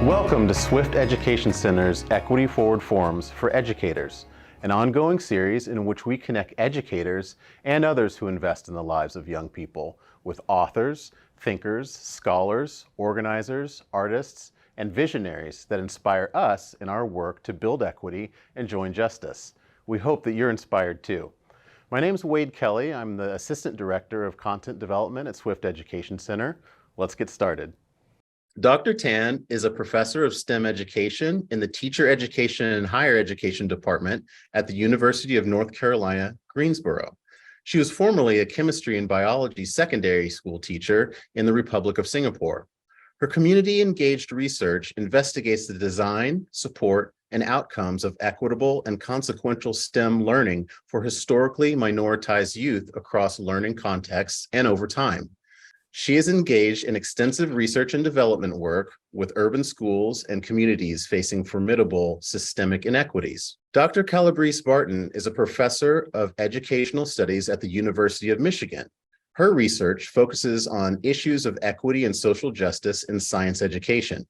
Welcome to Swift Education Center's Equity Forward Forums for Educators, an ongoing series in which we connect educators and others who invest in the lives of young people with authors, thinkers, scholars, organizers, artists, and visionaries that inspire us in our work to build equity and join justice. We hope that you're inspired too. My name is Wade Kelly. I'm the Assistant Director of Content Development at Swift Education Center. Let's get started. Dr. Tan is a professor of STEM education in the Teacher Education and Higher Education Department at the University of North Carolina, Greensboro. She was formerly a chemistry and biology secondary school teacher in the Republic of Singapore. Her community-engaged research investigates the design, support, and outcomes of equitable and consequential STEM learning for historically minoritized youth across learning contexts and over time. She is engaged in extensive research and development work with urban schools and communities facing formidable systemic inequities. Dr. Calabrese Barton is a professor of educational studies at the University of Michigan. Her research focuses on issues of equity and social justice in science education.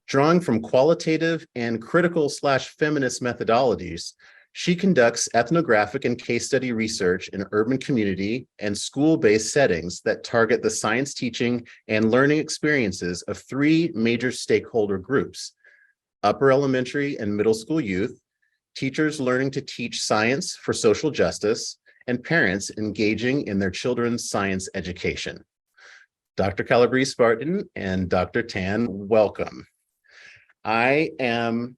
Drawing from qualitative and critical/feminist methodologies, she conducts ethnographic and case study research in urban community and school-based settings that target the science teaching and learning experiences of three major stakeholder groups: upper elementary and middle school youth, teachers learning to teach science for social justice, and parents engaging in their children's science education. Dr. Calabrese Barton and Dr. Tan, welcome. I am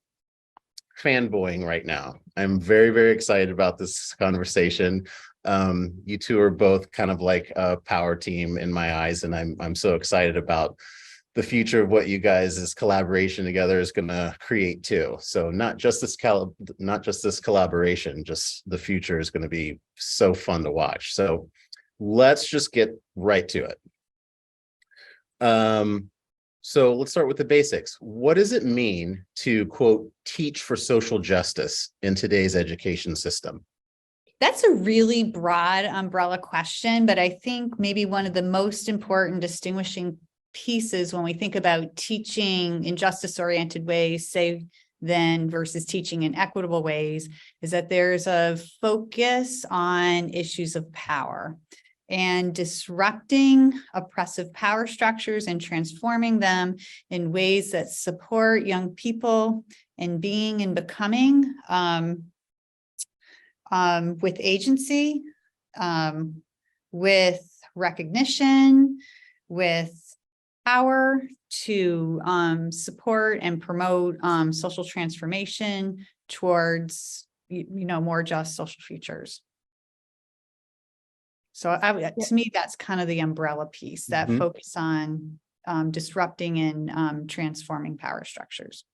fanboying right now. I'm very, very excited about this conversation. You two are both kind of like a power team in my eyes, and I'm so excited about the future of what you guys' collaboration together is going to create too. So not just this collaboration, just the future is going to be so fun to watch. So let's just get right to it. So let's start with the basics. What does it mean to, quote, teach for social justice in today's education system? That's a really broad umbrella question, but I think maybe one of the most important distinguishing pieces when we think about teaching in justice-oriented ways, say, then versus teaching in equitable ways, is that there's a focus on issues of power and disrupting oppressive power structures and transforming them in ways that support young people in being and becoming with agency, with recognition, with power to support and promote social transformation towards more just social futures. So to me, that's kind of the umbrella piece, that focus on disrupting and transforming power structures.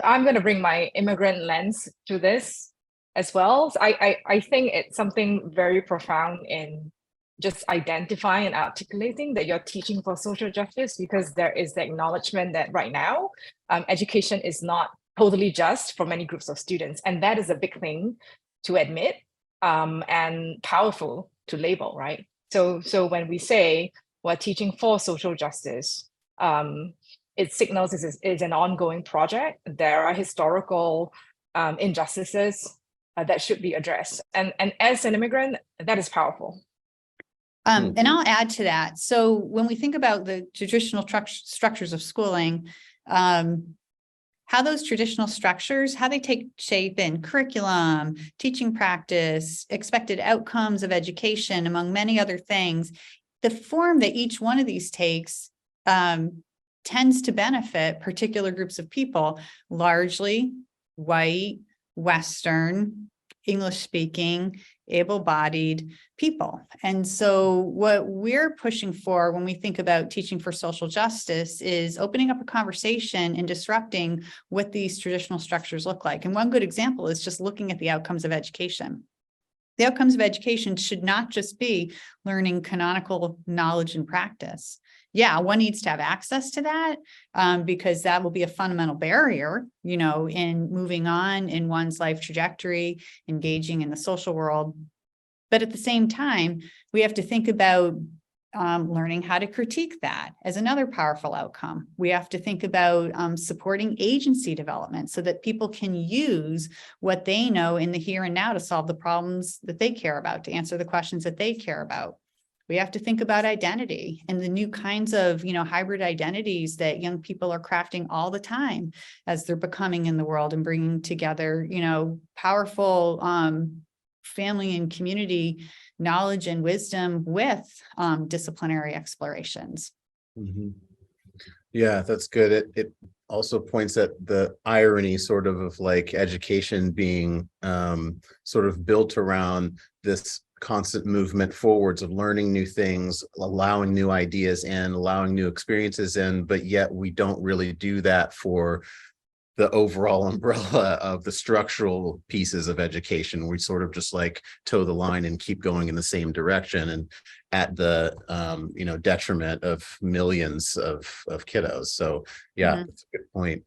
I'm going to bring my immigrant lens to this as well. So I think it's something very profound in just identifying and articulating that you're teaching for social justice, because there is the acknowledgement that right now, education is not totally just for many groups of students. And that is a big thing to admit. And powerful to label, right? So when we say we're teaching for social justice, it signals this is an ongoing project. There are historical injustices that should be addressed. And as an immigrant, that is powerful. And I'll add to that. So when we think about the traditional structures of schooling, how those traditional structures, how they take shape in curriculum, teaching practice, expected outcomes of education, among many other things, the form that each one of these takes tends to benefit particular groups of people, largely white, Western, English-speaking, able-bodied people. And so what we're pushing for when we think about teaching for social justice is opening up a conversation and disrupting what these traditional structures look like. And one good example is just looking at the outcomes of education. The outcomes of education should not just be learning canonical knowledge and practice. Yeah, one needs to have access to that because that will be a fundamental barrier, in moving on in one's life trajectory, engaging in the social world. But at the same time, we have to think about learning how to critique that as another powerful outcome. We have to think about supporting agency development so that people can use what they know in the here and now to solve the problems that they care about, to answer the questions that they care about. We have to think about identity and the new kinds of, hybrid identities that young people are crafting all the time as they're becoming in the world and bringing together, powerful family and community knowledge and wisdom with disciplinary explorations. Mm-hmm. Yeah, that's good. It also points at the irony sort of like education being sort of built around this constant movement forwards of learning new things, allowing new ideas in, allowing new experiences in, but yet we don't really do that for the overall umbrella of the structural pieces of education. We sort of just like toe the line and keep going in the same direction, and at the detriment of millions of kiddos. So yeah, that's a good point.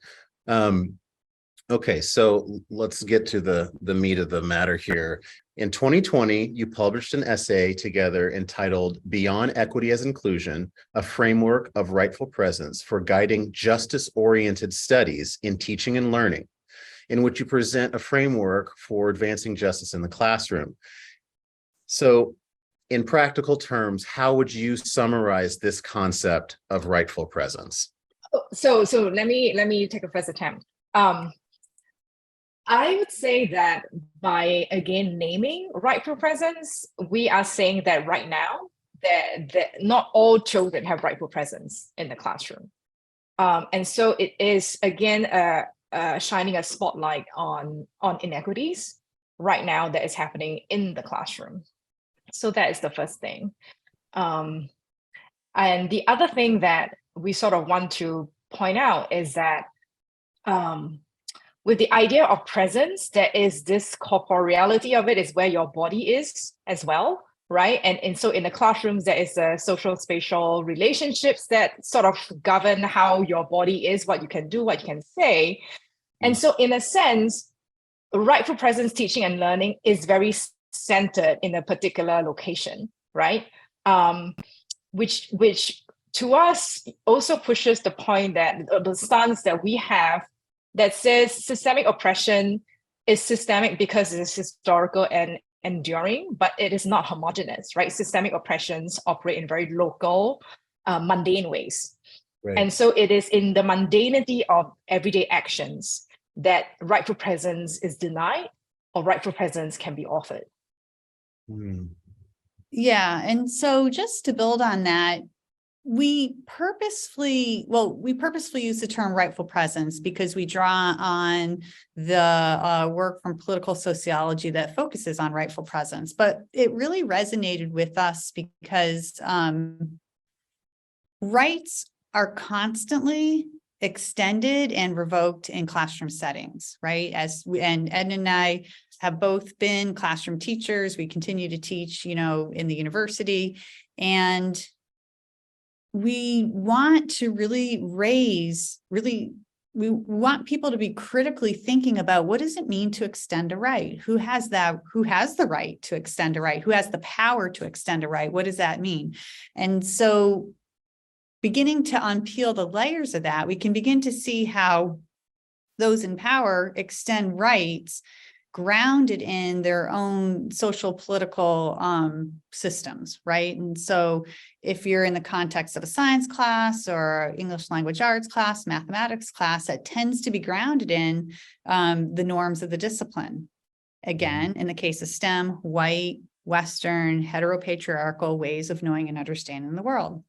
Okay, so let's get to the meat of the matter here. In 2020, you published an essay together entitled Beyond Equity as Inclusion, a Framework of Rightful Presence for Guiding Justice-Oriented Studies in Teaching and Learning, in which you present a framework for advancing justice in the classroom. So in practical terms, how would you summarize this concept of rightful presence? So let me take a first attempt. I would say that by, again, naming rightful presence, we are saying that right now, that not all children have rightful presence in the classroom. And so it is, again, shining a spotlight on inequities right now that is happening in the classroom. So that is the first thing. And the other thing that we sort of want to point out is that with the idea of presence, there is this corporeality of it, is where your body is as well, right? And so in the classrooms, there is a social spatial relationships that sort of govern how your body is, what you can do, what you can say. And so in a sense, rightful presence teaching and learning is very centered in a particular location, right? Which to us also pushes the point that the stance that we have that says systemic oppression is systemic because it is historical and enduring, but it is not homogeneous, right? Systemic oppressions operate in very local, mundane ways. Right. And so it is in the mundanity of everyday actions that rightful presence is denied or rightful presence can be offered. Yeah, and so just to build on that, we purposefully use the term rightful presence because we draw on the work from political sociology that focuses on rightful presence. But it really resonated with us because rights are constantly extended and revoked in classroom settings, right? And Edna and I have both been classroom teachers. We continue to teach, in the university, and we want to we want people to be critically thinking about what does it mean to extend a right? Who has the right to extend a right? Who has the power to extend a right? What does that mean? And so beginning to unpeel the layers of that, we can begin to see how those in power extend rights grounded in their own social political systems, right? And so if you're in the context of a science class or English language arts class, mathematics class, that tends to be grounded in the norms of the discipline. Again, in the case of STEM, white, Western, heteropatriarchal ways of knowing and understanding the world.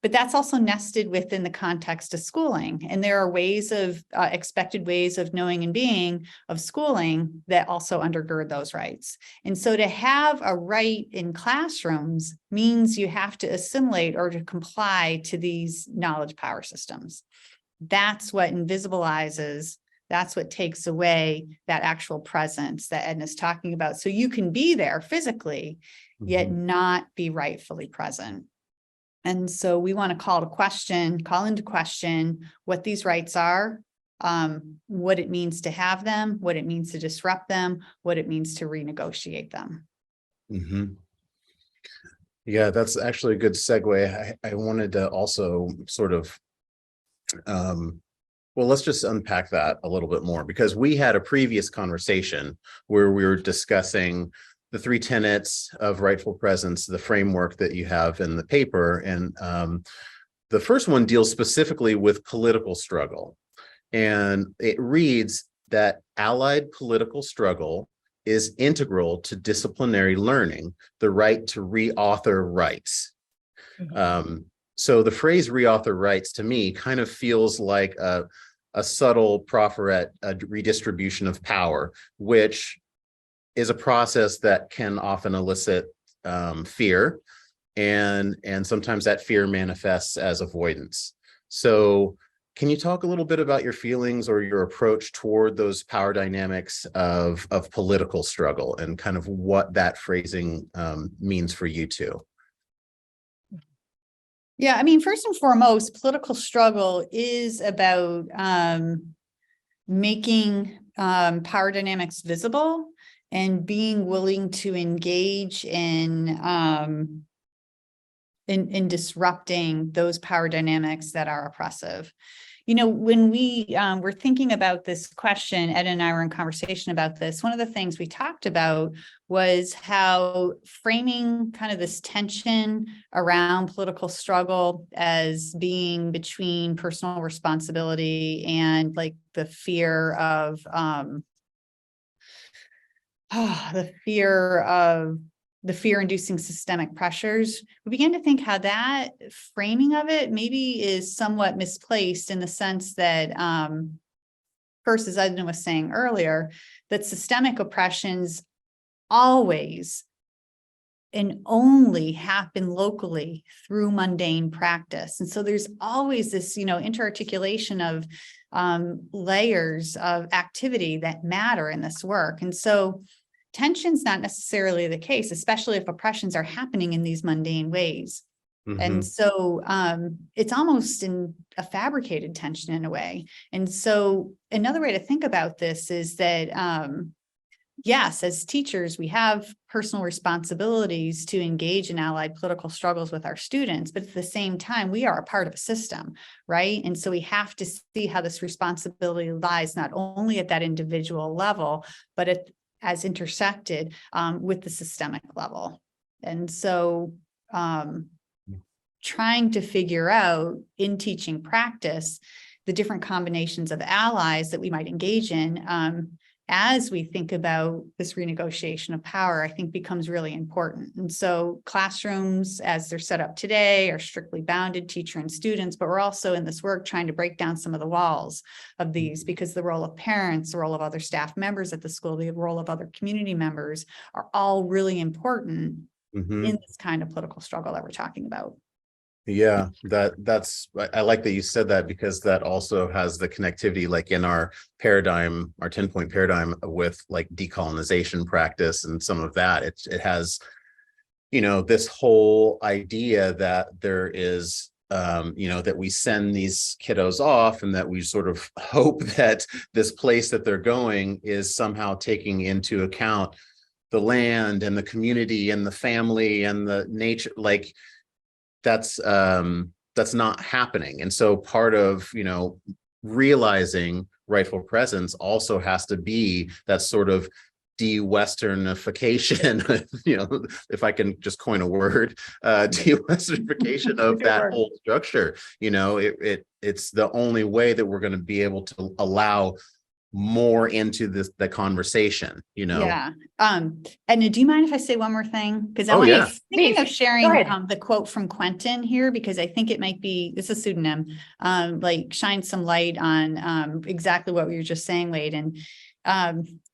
But that's also nested within the context of schooling. And there are ways of expected ways of knowing and being of schooling that also undergird those rights. And so to have a right in classrooms means you have to assimilate or to comply to these knowledge power systems. That's what invisibilizes, that's what takes away that actual presence that Edna's talking about. So you can be there physically, yet not be rightfully present. And so we want to call into question what these rights are, what it means to have them, what it means to disrupt them, what it means to renegotiate them. Yeah, that's actually a good segue. I wanted to also sort of, well, let's just unpack that a little bit more, because we had a previous conversation where we were discussing the three tenets of rightful presence, the framework that you have in the paper. And the first one deals specifically with political struggle. And it reads that allied political struggle is integral to disciplinary learning, the right to reauthor rights. So the phrase reauthor rights to me kind of feels like a subtle profferette, a redistribution of power, which is a process that can often elicit fear, and sometimes that fear manifests as avoidance. So can you talk a little bit about your feelings or your approach toward those power dynamics of political struggle, and kind of what that phrasing means for you too? Yeah, I mean, first and foremost, political struggle is about making power dynamics visible and being willing to engage in disrupting those power dynamics that are oppressive. You know, when we were thinking about this question, Ed and I were in conversation about this. One of the things we talked about was how framing kind of this tension around political struggle as being between personal responsibility and like the fear of the fear-inducing systemic pressures. We began to think how that framing of it maybe is somewhat misplaced, in the sense that, first, as Edna was saying earlier, that systemic oppressions always and only happen locally through mundane practice. And so there's always this, interarticulation of layers of activity that matter in this work. And so tension's not necessarily the case, especially if oppressions are happening in these mundane ways. And so it's almost in a fabricated tension in a way. And so another way to think about this is that, yes, as teachers, we have personal responsibilities to engage in allied political struggles with our students, but at the same time, we are a part of a system, right? And so we have to see how this responsibility lies not only at that individual level, but as intersected with the systemic level. And so trying to figure out in teaching practice the different combinations of allies that we might engage in as we think about this renegotiation of power, I think becomes really important. And so classrooms, as they're set up today, are strictly bounded teacher and students, but we're also in this work trying to break down some of the walls of these, because the role of parents, the role of other staff members at the school, the role of other community members are all really important in this kind of political struggle that we're talking about. Yeah, that's, I like that you said that, because that also has the connectivity, like in our paradigm, our 10-point paradigm, with like decolonization practice and some of that. It has, this whole idea that there is, that we send these kiddos off, and that we sort of hope that this place that they're going is somehow taking into account the land and the community and the family and the nature, like that's not happening. And so part of, realizing rightful presence also has to be that sort of de-Westernification, if I can just coin a word, de-Westernification of that whole structure. It's the only way that we're going to be able to allow more into the conversation, Yeah. Edna, do you mind if I say one more thing? Because I thinking of sharing the quote from Quentin here, because I think it might be, it's a pseudonym, like shine some light on exactly what we were just saying, Wade. And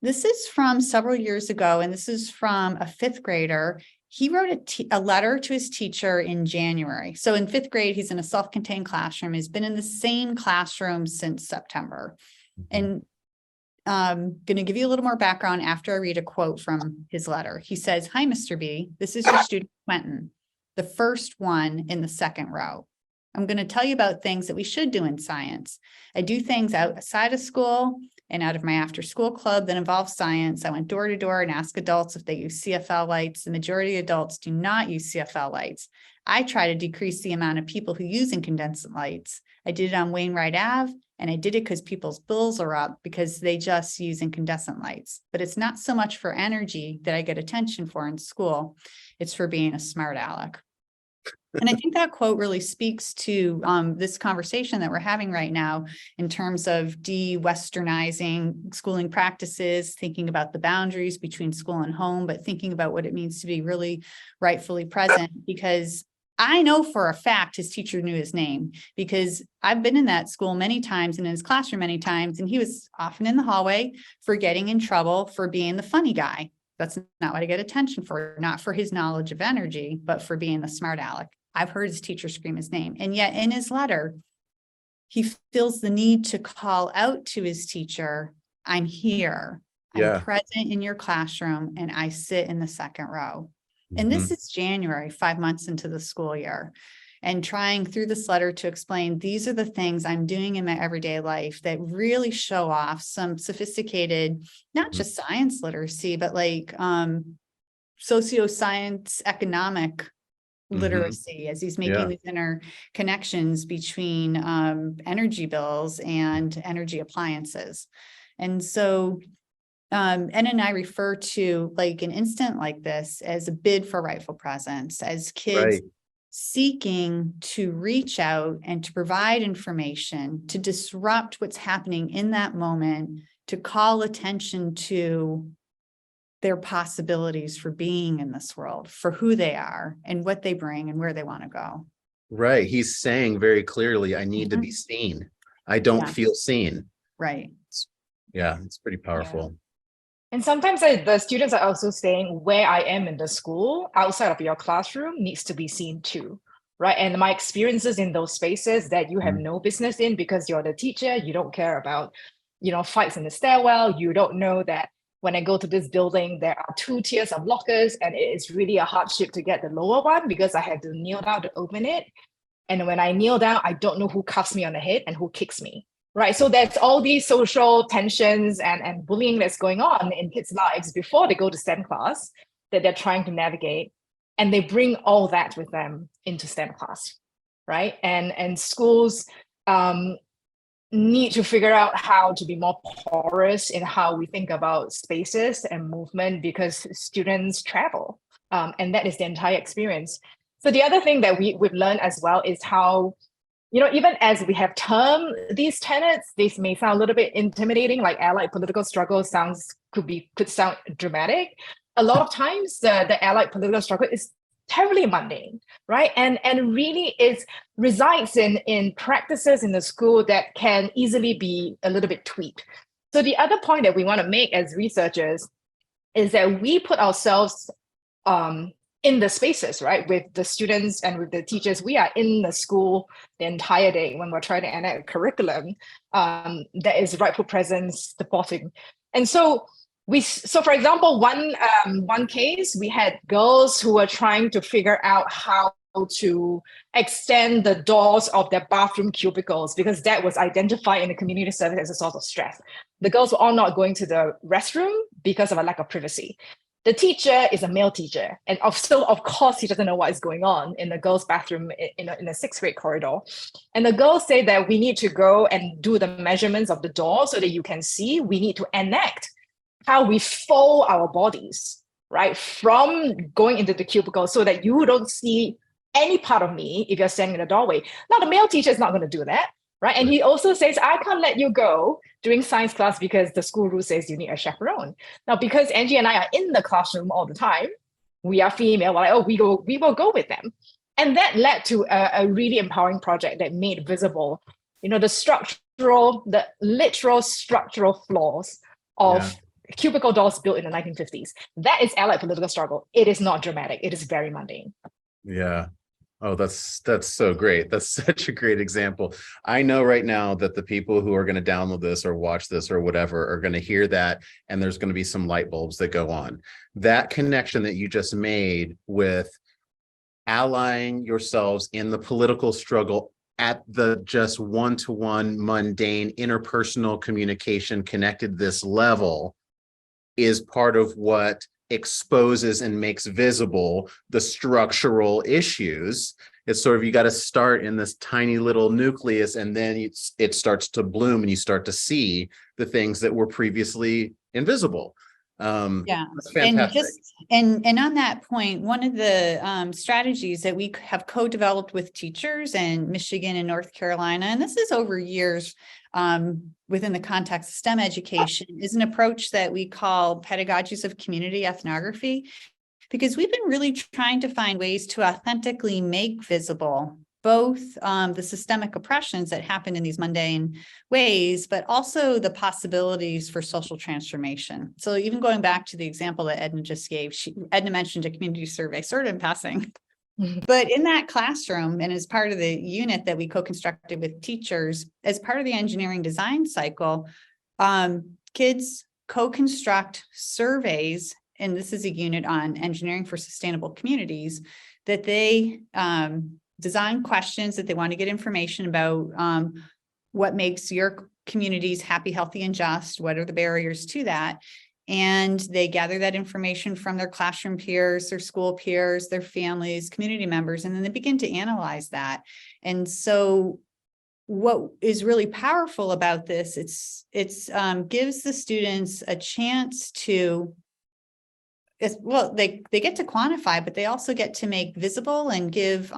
this is from several years ago, and this is from a fifth grader. He wrote a letter to his teacher in January. So in fifth grade, he's in a self-contained classroom. He's been in the same classroom since September. And I'm going to give you a little more background after I read a quote from his letter. He says, "Hi, Mr. B. This is your student Quentin, the first one in the second row. I'm going to tell you about things that we should do in science. I do things outside of school And out of my after school club that involves science, I went door to door and asked adults if they use CFL lights. The majority of adults do not use CFL lights. I try to decrease the amount of people who use incandescent lights. I did it on Wainwright Ave, and I did it because people's bills are up because they just use incandescent lights. But it's not so much for energy that I get attention for in school. It's for being a smart aleck. And I think that quote really speaks to this conversation that we're having right now in terms of de-Westernizing schooling practices, thinking about the boundaries between school and home, but thinking about what it means to be really rightfully present. Because I know for a fact his teacher knew his name, because I've been in that school many times and in his classroom many times, and he was often in the hallway for getting in trouble for being the funny guy. That's not what I get attention for, not for his knowledge of energy, but for being the smart aleck. I've heard his teacher scream his name. And yet in his letter, he feels the need to call out to his teacher, I'm here, I'm present in your classroom, and I sit in the second row. And this is January, 5 months into the school year, and trying through this letter to explain, these are the things I'm doing in my everyday life that really show off some sophisticated, not just science literacy, but like socio-science, economic literacy, as he's making these interconnections between energy bills and energy appliances. And so Ed and I refer to like an instant like this as a bid for rightful presence, as kids seeking to reach out and to provide information, to disrupt what's happening in that moment, to call attention to their possibilities for being in this world, for who they are and what they bring and where they want to go. Right. He's saying very clearly, I need to be seen. I don't feel seen. Right. Yeah, it's pretty powerful. And sometimes the students are also saying where I am in the school outside of your classroom needs to be seen too, right? And my experiences in those spaces that you have no business in because you're the teacher, you don't care about, fights in the stairwell. You don't know that when I go to this building, there are 2 tiers of lockers and it is really a hardship to get the lower one because I had to kneel down to open it. And when I kneel down, I don't know who cuffs me on the head and who kicks me. Right. So there's all these social tensions and bullying that's going on in kids' lives before they go to STEM class that they're trying to navigate. And they bring all that with them into STEM class. Right. And schools need to figure out how to be more porous in how we think about spaces and movement because students travel. And that is the entire experience. So the other thing that we've learned as well is how, even as we have termed these tenets, this may sound a little bit intimidating, like allied political struggle could sound dramatic. A lot of times the allied political struggle is terribly mundane, right? And really it resides in practices in the school that can easily be a little bit tweaked. So the other point that we want to make as researchers is that we put ourselves in the spaces, right? With the students and with the teachers, we are in the school the entire day when we're trying to enact a curriculum that is rightful presence supporting. And so for example, one case, we had girls who were trying to figure out how to extend the doors of their bathroom cubicles because that was identified in the community service as a source of stress. The girls were all not going to the restroom because of a lack of privacy. The teacher is a male teacher, and of course he doesn't know what is going on in the girls' bathroom in a 6th grade corridor. And the girls say that we need to go and do the measurements of the door so that you can see. We need to enact how we fold our bodies, right, from going into the cubicle so that you don't see any part of me if you're standing in the doorway. Now, the male teacher is not going to do that, right? And he also says, I can't let you go during science class because the school rule says you need a chaperone. Now, because Angie and I are in the classroom all the time, we are female, we're like, we will go with them. And that led to a really empowering project that made visible, the literal structural flaws of cubicle doors built in the 1950s. That is allied political struggle. It is not dramatic. It is very mundane. Yeah. Oh, that's so great. That's such a great example. I know right now that the people who are going to download this or watch this or whatever are going to hear that, and there's going to be some light bulbs that go on. That connection that you just made with allying yourselves in the political struggle at the just one-to-one mundane interpersonal communication connected this level is part of what exposes and makes visible the structural issues. It's sort of, you got to start in this tiny little nucleus, and then it starts to bloom and you start to see the things that were previously invisible. Yeah, That's fantastic. And on that point, one of the strategies that we have co-developed with teachers in Michigan and North Carolina, and this is over years within the context of STEM education, is an approach that we call pedagogies of community ethnography, because we've been really trying to find ways to authentically make visible both the systemic oppressions that happen in these mundane ways, but also the possibilities for social transformation. So even going back to the example that Edna just gave, Edna mentioned a community survey, sort of in passing. But in that classroom, and as part of the unit that we co-constructed with teachers, as part of the engineering design cycle, kids co-construct surveys, and this is a unit on engineering for sustainable communities, that they design questions that they want to get information about what makes your communities happy, healthy, and just. What are the barriers to that? And they gather that information from their classroom peers, their school peers, their families, community members, and then they begin to analyze that. And so what is really powerful about this, it's gives the students a chance to, well, they get to quantify, but they also get to make visible and give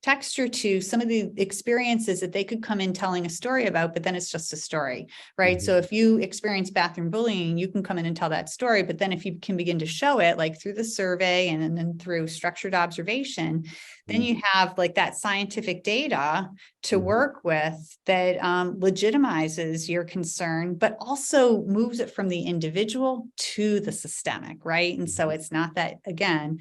texture to some of the experiences that they could come in telling a story about, but then it's just a story, right? So if you experience bathroom bullying, you can come in and tell that story, but then if you can begin to show it, like through the survey and then through structured observation, then you have like that scientific data to work with that legitimizes your concern, but also moves it from the individual to the systemic, right? And so it's not that, again,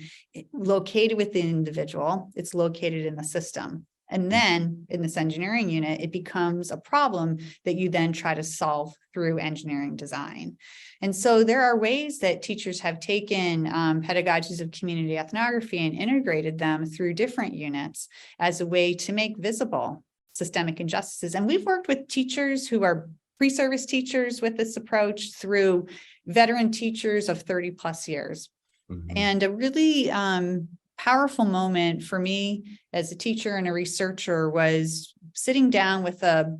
located within the individual, it's located in the system. And then in this engineering unit, it becomes a problem that you then try to solve through engineering design. And so there are ways that teachers have taken pedagogies of community ethnography and integrated them through different units as a way to make visible systemic injustices. And we've worked with teachers who are pre-service teachers with this approach through veteran teachers of 30 plus years. And a really powerful moment for me as a teacher and a researcher was sitting down with a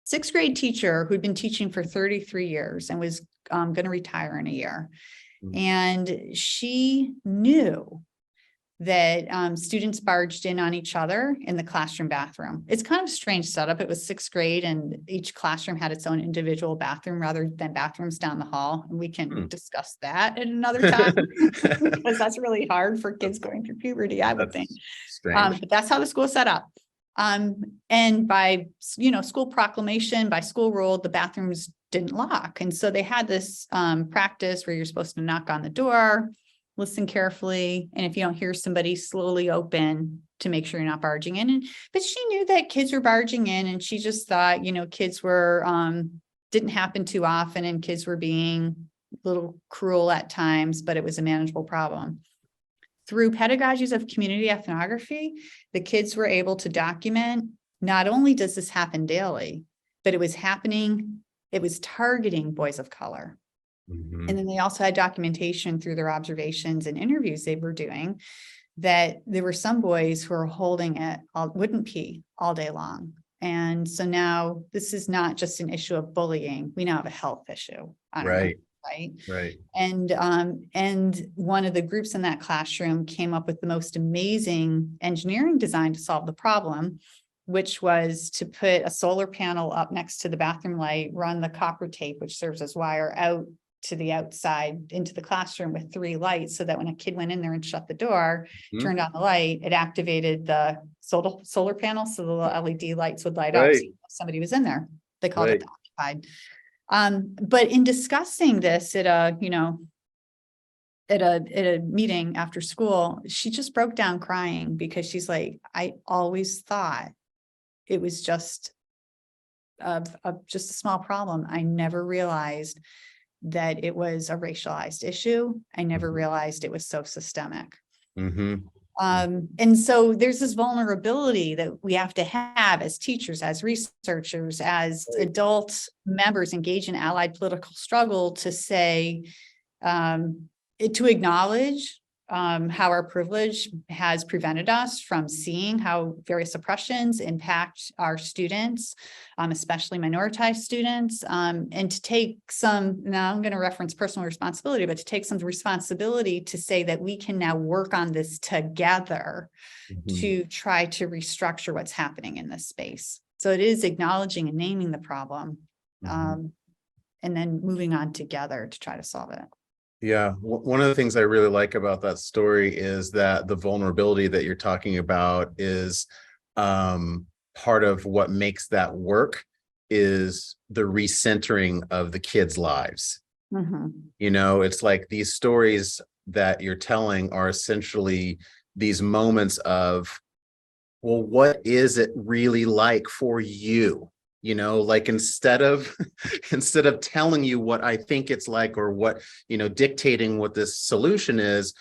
6th grade teacher who'd been teaching for 33 years and was going to retire in a year. And she knew that students barged in on each other in the classroom bathroom. It's kind of a strange setup. It was 6th grade and each classroom had its own individual bathroom rather than bathrooms down the hall. And we can discuss that at another time because that's really hard for kids going through puberty, I would think. But that's how the school is set up. And by, school proclamation, by school rule, the bathrooms didn't lock. And so they had this practice where you're supposed to knock on the door, listen carefully, and if you don't hear somebody, slowly open to make sure you're not barging in. But she knew that kids were barging in, and she just thought, kids were didn't happen too often, and kids were being a little cruel at times, but it was a manageable problem. Through pedagogies of community ethnography, the kids were able to document, not only does this happen daily, but it was targeting boys of color. And then they also had documentation through their observations and interviews they were doing that there were some boys who were holding it, wouldn't pee all day long. And so now this is not just an issue of bullying. We now have a health issue. Right. And one of the groups in that classroom came up with the most amazing engineering design to solve the problem, which was to put a solar panel up next to the bathroom light, run the copper tape, which serves as wire, out to the outside into the classroom with 3 lights, so that when a kid went in there and shut the door, turned on the light, it activated the solar panel, so the LED lights would light up. So somebody was in there. They called it the occupied. But in discussing this at a meeting after school, she just broke down crying because she's like, I always thought it was just a small problem. I never realized that it was a racialized issue. I never realized it was so systemic. And so there's this vulnerability that we have to have as teachers, as researchers, as adult members engaged in allied political struggle to say, to acknowledge how our privilege has prevented us from seeing how various oppressions impact our students, especially minoritized students, and to take some, now I'm going to reference personal responsibility, but to take some responsibility to say that we can now work on this together to try to restructure what's happening in this space. So it is acknowledging and naming the problem, and then moving on together to try to solve it. Yeah, one of the things I really like about that story is that the vulnerability that you're talking about is part of what makes that work is the recentering of the kids' lives. You know, it's like these stories that you're telling are essentially these moments of, well, what is it really like for you? You know, like instead of telling you what I think it's like or what, you know, dictating what this solution is,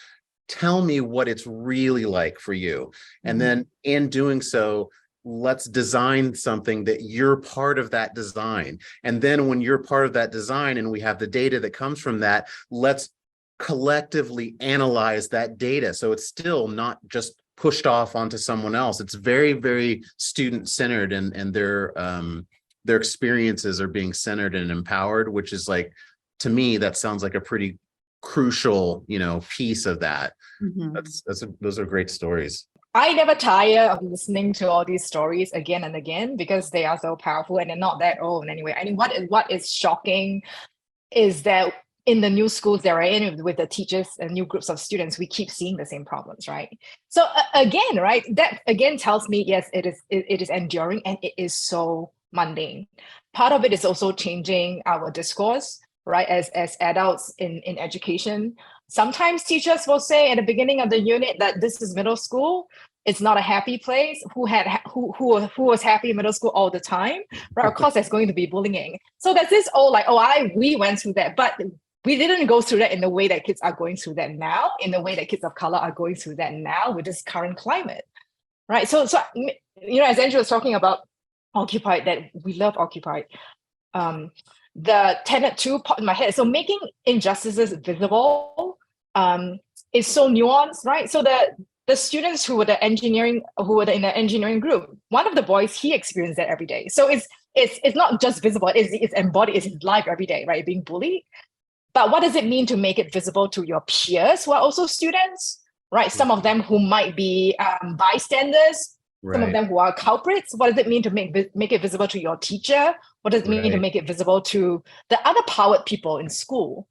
tell me what it's really like for you. And then in doing so, let's design something that you're part of that design. And then when you're part of that design and we have the data that comes from that, let's collectively analyze that data. So it's still not just pushed off onto someone else. It's very, very student-centered, and their experiences are being centered and empowered, which is like, to me, that sounds like a pretty crucial, you know, piece of that. Those are great stories. I never tire of listening to all these stories again and again because they are so powerful and they're not that old anyway. I mean, what is shocking is that in the new schools that are in with the teachers and new groups of students, we keep seeing the same problems, right? So again, right, that again tells me, yes, it is enduring and it is so mundane. Part of it is also changing our discourse, right? As adults in education, sometimes teachers will say at the beginning of the unit that this is middle school. It's not a happy place. Who was happy in middle school all the time, right? Of course, there's going to be bullying. So there's this like, we went through that, but we didn't go through that in the way that kids are going through that now, in the way that kids of color are going through that now with this current climate, right? So you know, as Andrew was talking about Occupied, that we love Occupied. The tenet 2 popped in my head. So making injustices visible is so nuanced, right? So the students who were in the engineering group, one of the boys, he experienced that every day. So it's not just visible, it's embodied, it's his life every day, right? Being bullied. But what does it mean to make it visible to your peers who are also students, right? Some of them who might be bystanders, some of them who are culprits. What does it mean to make it visible to your teacher? What does it mean to make it visible to the other powered people in school,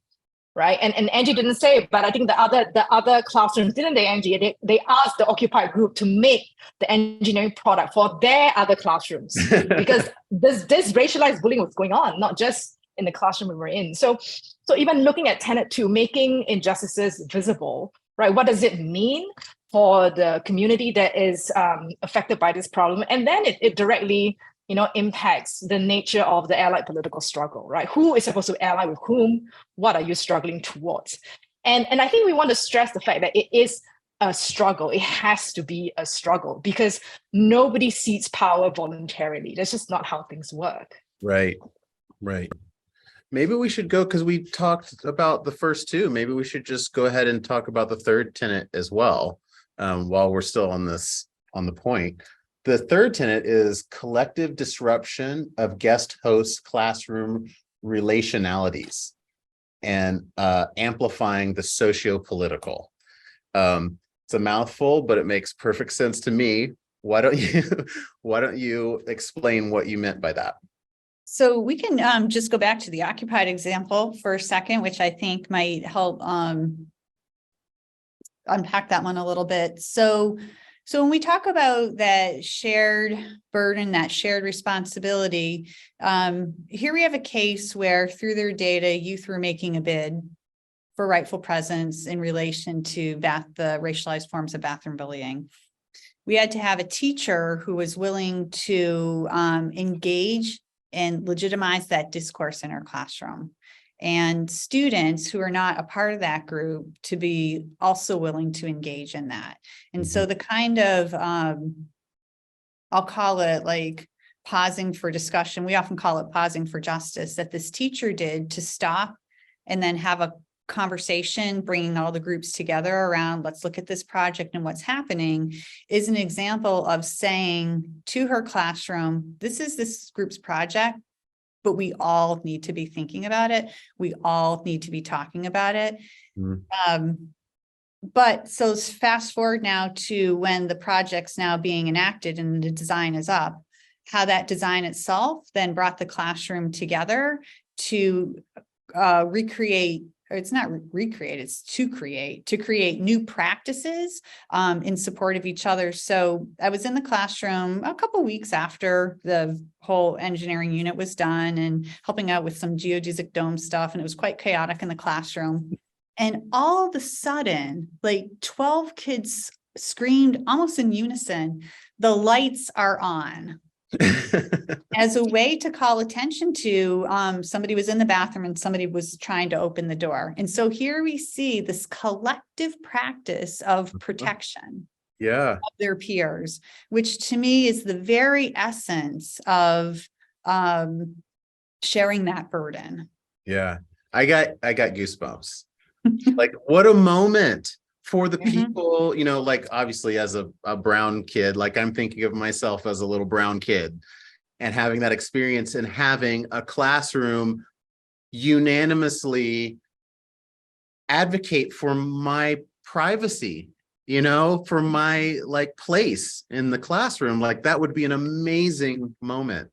right? And Angie didn't say it, but I think the other classrooms, didn't they, Angie? They asked the Occupied group to make the engineering product for their other classrooms because this racialized bullying was going on, not just in the classroom we were in. So even looking at tenet 2, making injustices visible, right? What does it mean for the community that is affected by this problem? And then it directly, you know, impacts the nature of the allied political struggle, right? Who is supposed to ally with whom? What are you struggling towards? And I think we want to stress the fact that it is a struggle. It has to be a struggle because nobody cedes power voluntarily. That's just not how things work. Right. Maybe we should go, because we talked about the first two. Maybe we should just go ahead and talk about the third tenet as well, while we're still on the point. The third tenet is collective disruption of guest host classroom relationalities and amplifying the socio-political. It's a mouthful, but it makes perfect sense to me. Why don't you explain what you meant by that? So we can just go back to the Occupied example for a second, which I think might help unpack that one a little bit. So when we talk about that shared burden, that shared responsibility, here we have a case where through their data, youth were making a bid for Rightful Presence in relation to the racialized forms of bathroom bullying. We had to have a teacher who was willing to engage and legitimize that discourse in her classroom. and students who are not a part of that group to be also willing to engage in that. And so the kind of, I'll call it like pausing for discussion. We often call it pausing for justice, that this teacher did to stop and then have a conversation, bringing all the groups together around, let's look at this project and what's happening, is an example of saying to her classroom, this is this group's project, but we all need to be thinking about it. We all need to be talking about it. But so fast forward now to when the project's now being enacted and the design is up, how that design itself then brought the classroom together to recreate, or it's not recreate, it's to create new practices in support of each other. So I was in the classroom a couple of weeks after the whole engineering unit was done and helping out with some geodesic dome stuff. And it was quite chaotic in the classroom. And all of a sudden, like 12 kids screamed almost in unison, the lights are on. As a way to call attention to somebody was in the bathroom and somebody was trying to open the door. And so here we see this collective practice of protection of their peers, which to me is the very essence of sharing that burden. Yeah, I got goosebumps. Like, what a moment for the people, you know, like obviously as a brown kid, like I'm thinking of myself as a little brown kid and having that experience and having a classroom unanimously advocate for my privacy, you know, for my like place in the classroom. Like that would be an amazing moment.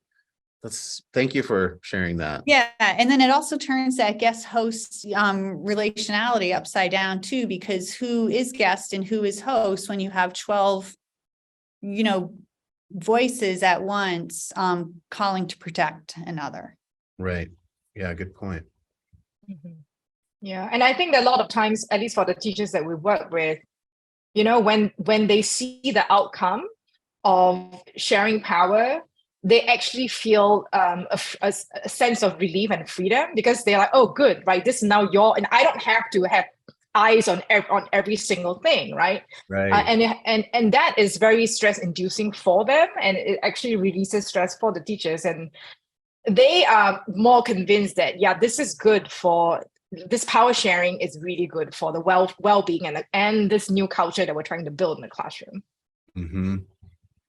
Thank you for sharing that. Yeah. And then it also turns that guest host relationality upside down too, because who is guest and who is host when you have 12, you know, voices at once calling to protect another. Right. Yeah. Good point. Yeah. And I think that a lot of times, at least for the teachers that we work with, you know, when they see the outcome of sharing power, they actually feel a sense of relief and freedom, because they're like, oh, good, right? This is now and I don't have to have eyes on every single thing, right? Right. And that is very stress inducing for them, and it actually releases stress for the teachers, and they are more convinced that this is good for this power sharing is really good for the well-being and this new culture that we're trying to build in the classroom.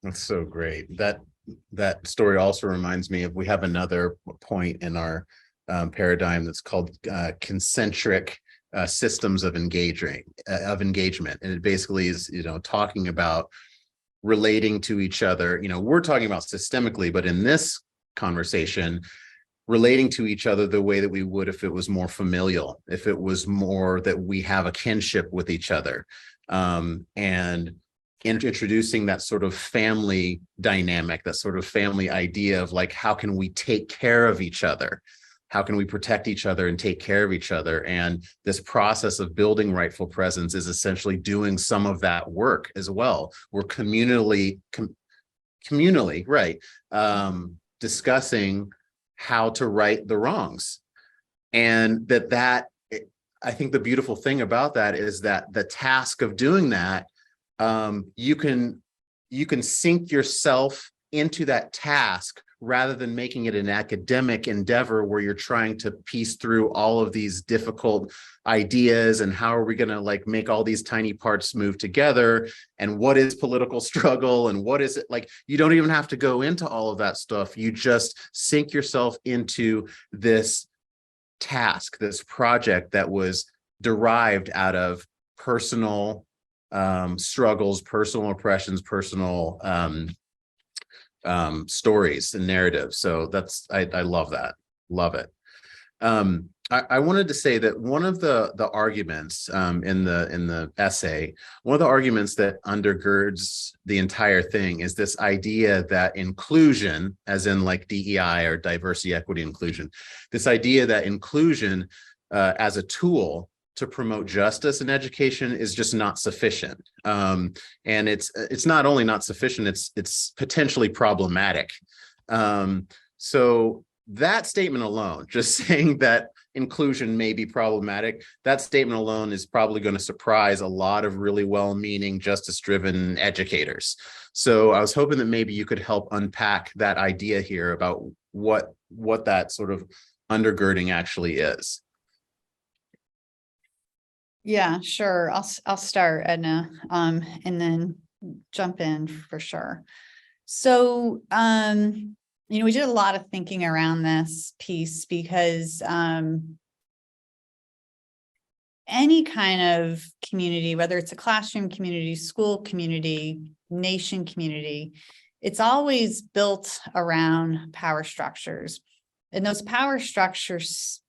That's so great. That story also reminds me of, we have another point in our paradigm that's called concentric systems of engagement, and it basically is, you know, talking about relating to each other. You know, we're talking about systemically, but in this conversation, relating to each other the way that we would if it was more familial, if it was more that we have a kinship with each other, and introducing that sort of family dynamic, that sort of family idea of like, how can we take care of each other? How can we protect each other and take care of each other? And this process of building rightful presence is essentially doing some of that work as well. We're communally, right, discussing how to right the wrongs. And that I think the beautiful thing about that is that the task of doing that, you can sink yourself into that task rather than making it an academic endeavor where you're trying to piece through all of these difficult ideas and how are we going to like make all these tiny parts move together, and what is political struggle and what is it like. You don't even have to go into all of that stuff. You just sink yourself into this task, this project that was derived out of personal struggles, personal oppressions, personal stories and narratives. So I love that. Love it. I wanted to say that one of the arguments in the essay, one of the arguments that undergirds the entire thing is this idea that inclusion, as in like DEI or diversity, equity, inclusion, this idea that inclusion as a tool to promote justice in education is just not sufficient. And it's not only not sufficient, it's potentially problematic. So that statement alone, just saying that inclusion may be problematic, that statement alone is probably going to surprise a lot of really well-meaning, justice-driven educators. So I was hoping that maybe you could help unpack that idea here about what that sort of undergirding actually is. Yeah, sure. I'll start, Edna, and then jump in for sure. So, we did a lot of thinking around this piece because any kind of community, whether it's a classroom community, school community, nation community, it's always built around power structures. And those power structures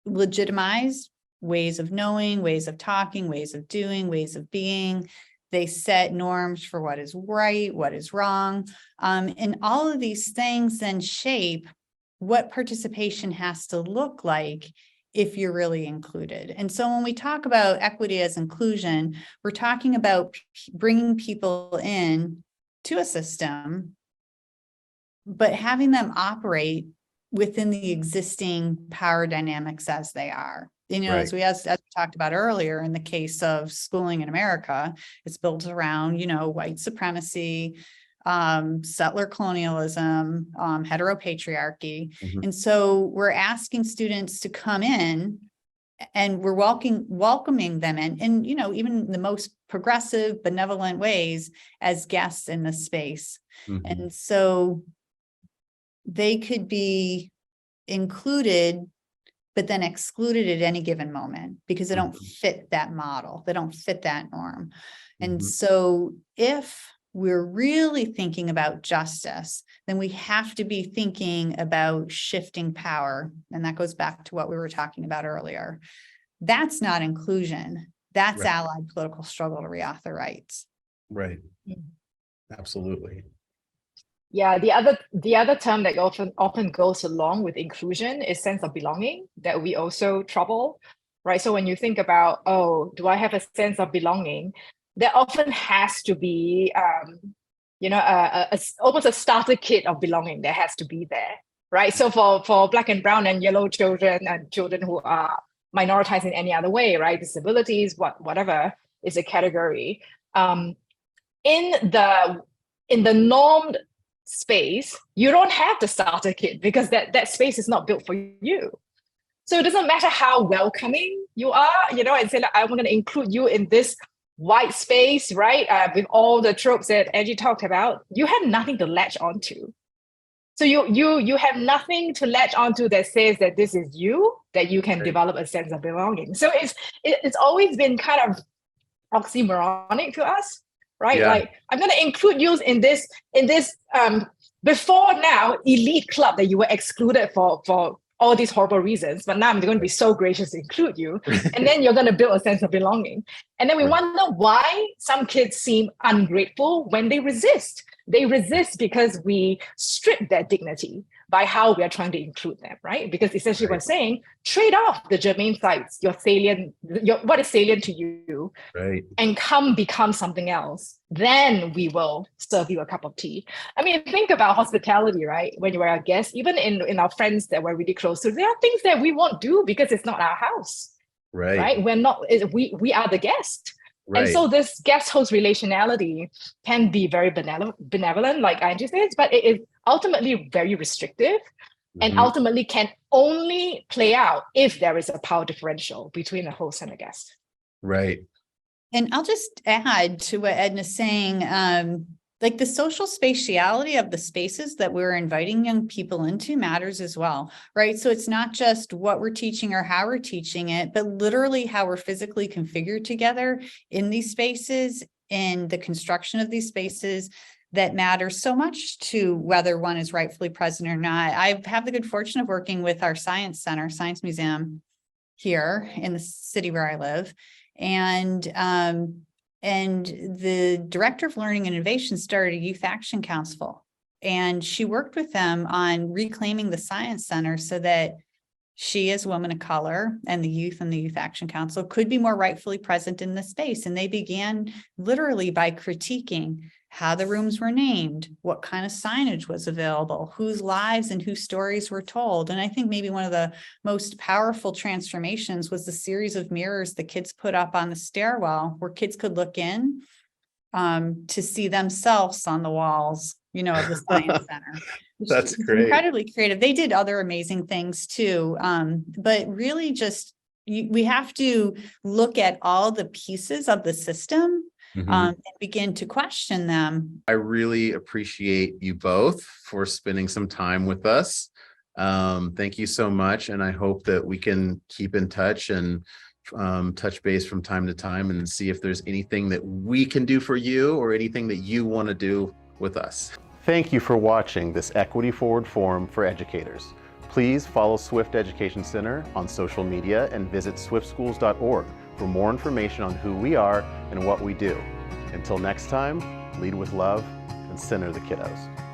legitimize ways of knowing, ways of talking, ways of doing, ways of being. They set norms for what is right, what is wrong. And all of these things then shape what participation has to look like if you're really included. And so when we talk about equity as inclusion, we're talking about bringing people in to a system, but having them operate within the existing power dynamics as they are. Right. As we talked about earlier, in the case of schooling in America, it's built around, white supremacy, settler colonialism, heteropatriarchy. Mhm. And so we're asking students to come in and we're welcoming them in, and, even the most progressive, benevolent ways as guests in this space. Mhm. And so they could be included, but then excluded at any given moment because they don't fit that model. They don't fit that norm. And so if we're really thinking about justice, then we have to be thinking about shifting power. And that goes back to what we were talking about earlier. That's not inclusion. That's Right. allied political struggle to reauthor rights. Right. Absolutely. Yeah, the other term that often goes along with inclusion is sense of belonging that we also trouble, right? So when you think about, oh, do I have a sense of belonging? There often has to be, almost a starter kit of belonging that has to be there, right? So for Black and brown and yellow children and children who are minoritized in any other way, right? Disabilities, whatever is a category. In the normed space, you don't have the starter kit because that space is not built for you. So it doesn't matter how welcoming you are, and say, I'm going to include you in this white space, right? With all the tropes that Angie talked about, you have nothing to latch onto. So you have nothing to latch onto that says that this is you, that you can develop a sense of belonging. So it's always been kind of oxymoronic to us, right? Yeah. Like, I'm going to include you in this before now elite club that you were excluded for all these horrible reasons, but now I'm going to be so gracious to include you. And then you're going to build a sense of belonging. And then we wonder why some kids seem ungrateful when they resist. They resist because we strip their dignity by how we are trying to include them, right? Because essentially we're saying, trade off the germane sites, what is salient to you, Right. and become something else. Then we will serve you a cup of tea. I mean, think about hospitality, right? When you are a guest, even in our friends that we're really close to, there are things that we won't do because it's not our house, right? We're not, we are the guest. Right. And so this guest host relationality can be very benevolent, like Angie says, but it is ultimately very restrictive and ultimately can only play out if there is a power differential between a host and a guest. Right. And I'll just add to what Edna's saying, like the social spatiality of the spaces that we're inviting young people into matters as well, right? So it's not just what we're teaching or how we're teaching it, but literally how we're physically configured together in these spaces, in the construction of these spaces, that matters so much to whether one is rightfully present or not. I have the good fortune of working with our science center, science museum here in the city where I live. And the director of learning and innovation started a youth action council, and she worked with them on reclaiming the science center so that she, as a woman of color, and the youth and the youth action council could be more rightfully present in the space. And they began literally by critiquing how the rooms were named, what kind of signage was available, whose lives and whose stories were told. And I think maybe one of the most powerful transformations was the series of mirrors the kids put up on the stairwell, where kids could look in to see themselves on the walls, of the Science Center. That's It's great. incredibly creative. They did other amazing things too. But really just, we have to look at all the pieces of the system and begin to question them. I really appreciate you both for spending some time with us. Thank you so much. And I hope that we can keep in touch and touch base from time to time and see if there's anything that we can do for you or anything that you want to do with us. Thank you for watching this Equity Forward Forum for Educators. Please follow Swift Education Center on social media and visit swiftschools.org for more information on who we are and what we do. Until next time, lead with love and center the kiddos.